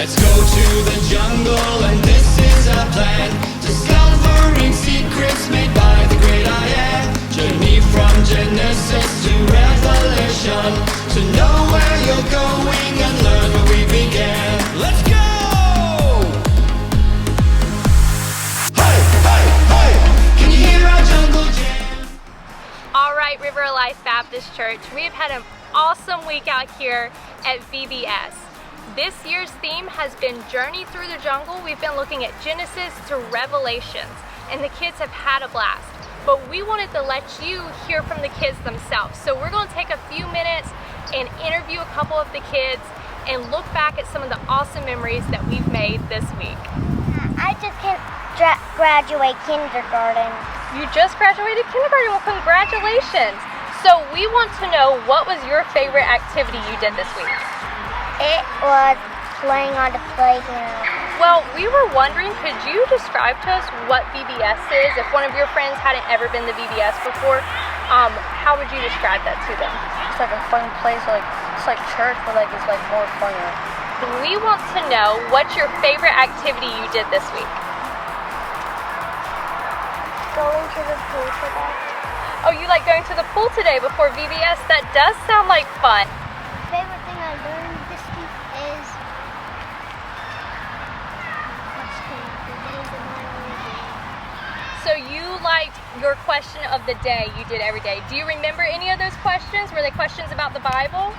Let's go to the jungle and this is our plan. Discovering secrets made by the great I am. Journey from Genesis to Revelation. To know where you're going and learn where we began. Let's go! Hey, hey, hey! Can you hear our jungle jam? All right, River of Life Baptist Church, we've had an awesome week out here at VBS. This year's theme has been Journey Through the Jungle. We've been looking at Genesis to Revelations, and the kids have had a blast. But we wanted to let you hear from the kids themselves. So we're going to take a few minutes and interview a couple of the kids and look back at some of the awesome memories that we've made this week. I just graduate kindergarten. You just graduated kindergarten. Well, congratulations. So we want to know, what was your favorite activity you did this week? It was playing on the playground. Well, we were wondering, could you describe to us what VBS is? If one of your friends hadn't ever been to VBS before, how would you describe that to them? It's like a fun place, it's like church, but it's like more fun. We want to know, what's your favorite activity you did this week? Going to the pool today. Oh, you like going to the pool today before VBS? That does sound like fun. Favorite thing I learned this week is So you liked your question of the day you did every day. Do you remember any of those questions? Were they questions about the Bible?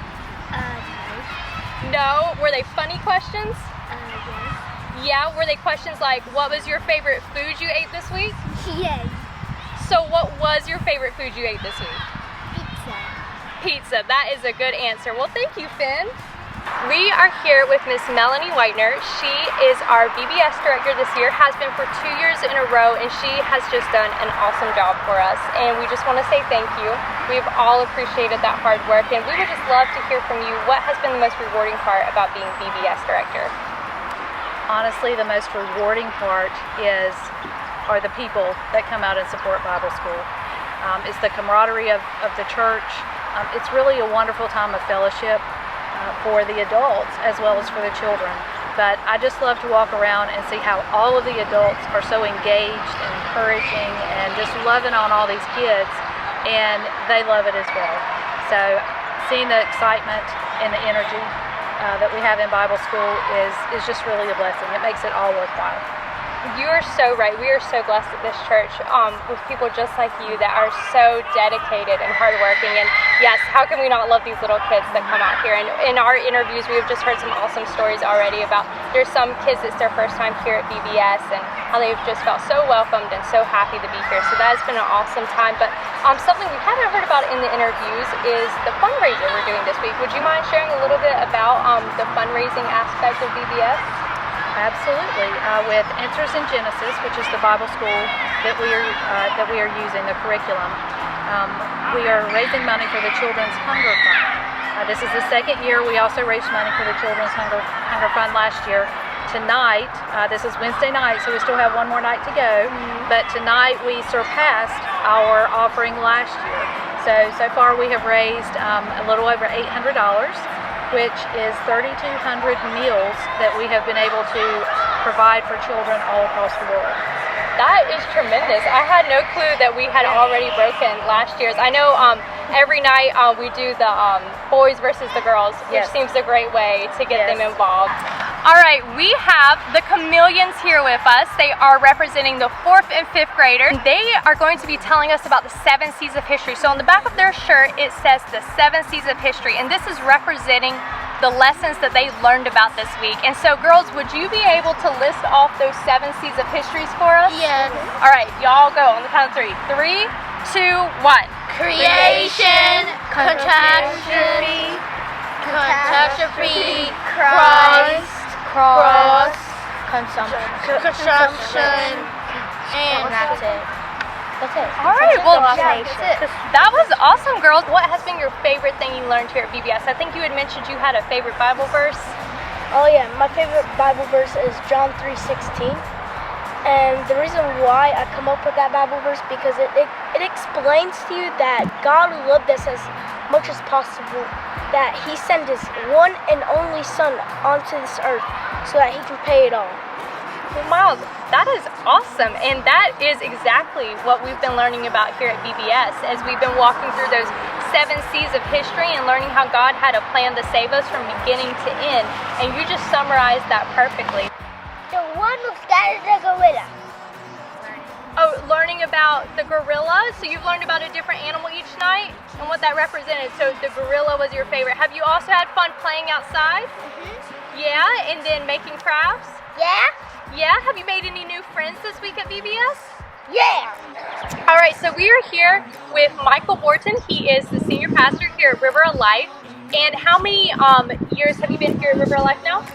No. No? Were they funny questions? Yes. Yeah? Were they questions like, what was your favorite food you ate this week? Yes. So what was your favorite food you ate this week? Pizza. Pizza. That is a good answer. Well, thank you, Finn. We are here with Miss Melanie Whitener. She is our VBS director this year, has been for 2 years in a row, and she has just done an awesome job for us. And we just want to say thank you. We've all appreciated that hard work, and we would just love to hear from you. What has been the most rewarding part about being VBS director? Honestly, the most rewarding part are the people that come out and support Bible school. It's the camaraderie of the church. It's really a wonderful time of fellowship for the adults as well as for the children. But I just love to walk around and see how all of the adults are so engaged and encouraging and just loving on all these kids, and they love it as well. So seeing the excitement and the energy that we have in Bible school is just really a blessing. It makes it all worthwhile. You are so right. We are so blessed at this church with people just like you that are so dedicated and hardworking. And yes, how can we not love these little kids that come out here? And in our interviews, we have just heard some awesome stories already about there's some kids it's their first time here at VBS and how they've just felt so welcomed and so happy to be here. So that has been an awesome time. But something we haven't heard about in the interviews is the fundraiser we're doing this week. Would you mind sharing a little bit about the fundraising aspect of VBS? Absolutely. With Answers in Genesis, which is the Bible school that we are using, the curriculum, we are raising money for the Children's Hunger Fund. This is the second year. We also raised money for the Children's Hunger Fund last year. Tonight, this is Wednesday night, so we still have one more night to go, but tonight we surpassed our offering last year. So far we have raised a little over $800, which is 3,200 meals that we have been able to provide for children all across the world. That is tremendous. I had no clue that we had already broken last year's. I know every night we do the boys versus the girls, which seems a great way to get them involved. All right, we have the Chameleons here with us. They are representing the 4th and 5th graders. They are going to be telling us about the 7 Seas of history. So on the back of their shirt, it says the 7 Seas of history, and this is representing the lessons that they learned about this week. And so girls, would you be able to list off those 7 Seas of histories for us? Yes. All right, y'all go on the count of 3. 3, 2, 1. Creation, catastrophe, Christ, cross, consumption, and that's it. That's it. All right, well, that was awesome, girls. What has been your favorite thing you learned here at VBS? I think you had mentioned you had a favorite Bible verse. Oh yeah, my favorite Bible verse is John 3:16. And the reason why I come up with that Bible verse because it explains to you that God loved us as much as possible, that He sent His one and only Son onto this earth so that he can pay it all. Well, Miles, that is awesome, and that is exactly what we've been learning about here at VBS as we've been walking through those 7 C's of history and learning how God had a plan to save us from beginning to end, and you just summarized that perfectly. The one who started the gorilla. Oh, learning about the gorilla, so you've learned about a different animal each night and what that represented. So the gorilla was your favorite. Have you also had fun playing outside? Yeah, and then making crafts? Yeah? Yeah, have you made any new friends this week at VBS? Yeah. All right, so we are here with Michael Borton. He is the senior pastor here at River of Life. And how many years have you been here at River of Life now?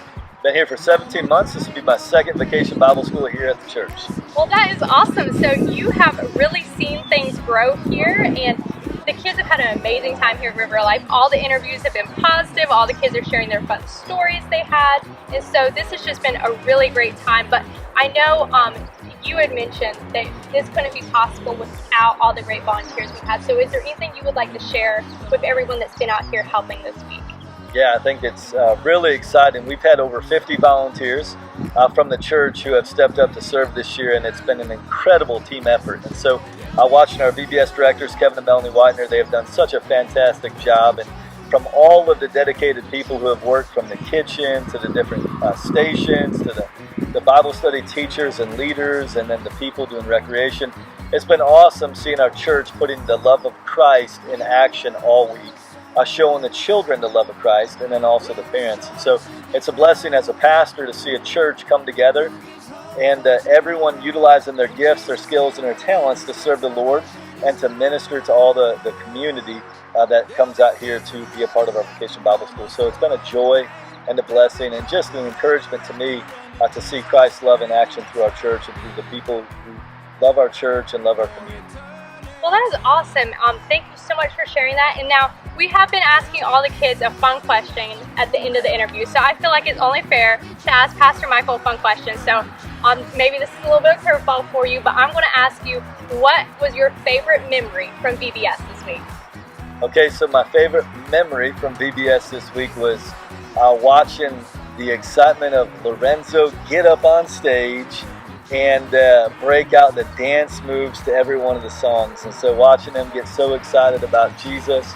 Been here for 17 months. This will be my second vacation Bible school here at the church. Well, that is awesome. So you have really seen things grow here, and the kids have had an amazing time here at River of Life. All the interviews have been positive. All the kids are sharing their fun stories they had. And so this has just been a really great time. But I know you had mentioned that this couldn't be possible without all the great volunteers we've had. So is there anything you would like to share with everyone that's been out here helping this week? Yeah, I think it's really exciting. We've had over 50 volunteers from the church who have stepped up to serve this year, and it's been an incredible team effort. And so watching our VBS directors, Kevin and Melanie Whitener, they have done such a fantastic job. And from all of the dedicated people who have worked from the kitchen to the different stations to the Bible study teachers and leaders, and then the people doing recreation, it's been awesome seeing our church putting the love of Christ in action all week. Showing the children the love of Christ, and then also the parents. And so it's a blessing as a pastor to see a church come together and everyone utilizing their gifts, their skills, and their talents to serve the Lord and to minister to all the community that comes out here to be a part of our Vacation Bible School. So it's been a joy and a blessing and just an encouragement to me to see Christ's love in action through our church and through the people who love our church and love our community. Well, that is awesome. Thank you so much for sharing that. And now we have been asking all the kids a fun question at the end of the interview. So I feel like it's only fair to ask Pastor Michael a fun question. So maybe this is a little bit of a curveball for you, but I'm going to ask you, what was your favorite memory from VBS this week? Okay, so my favorite memory from VBS this week was watching the excitement of Lorenzo get up on stage and break out the dance moves to every one of the songs. And so watching them get so excited about Jesus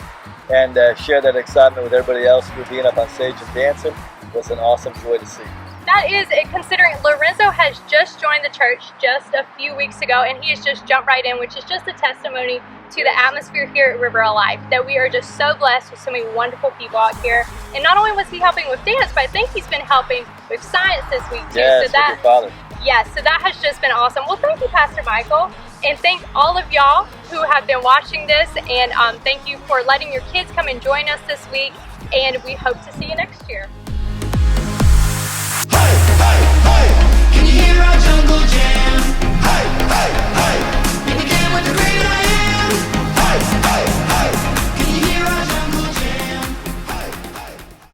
and share that excitement with everybody else for being up on stage and dancing was an awesome joy to see. That is, considering Lorenzo has just joined the church just a few weeks ago, and he has just jumped right in, which is just a testimony to the atmosphere here at River of Life, that we are just so blessed with so many wonderful people out here. And not only was he helping with dance, but I think he's been helping with science this week too. Yes, with your father. Yes, so that has just been awesome. Well, thank you, Pastor Michael, and thank all of y'all who have been watching this, and thank you for letting your kids come and join us this week, and we hope to see you next year. Hey, hey, hey, can you hear our jungle jam?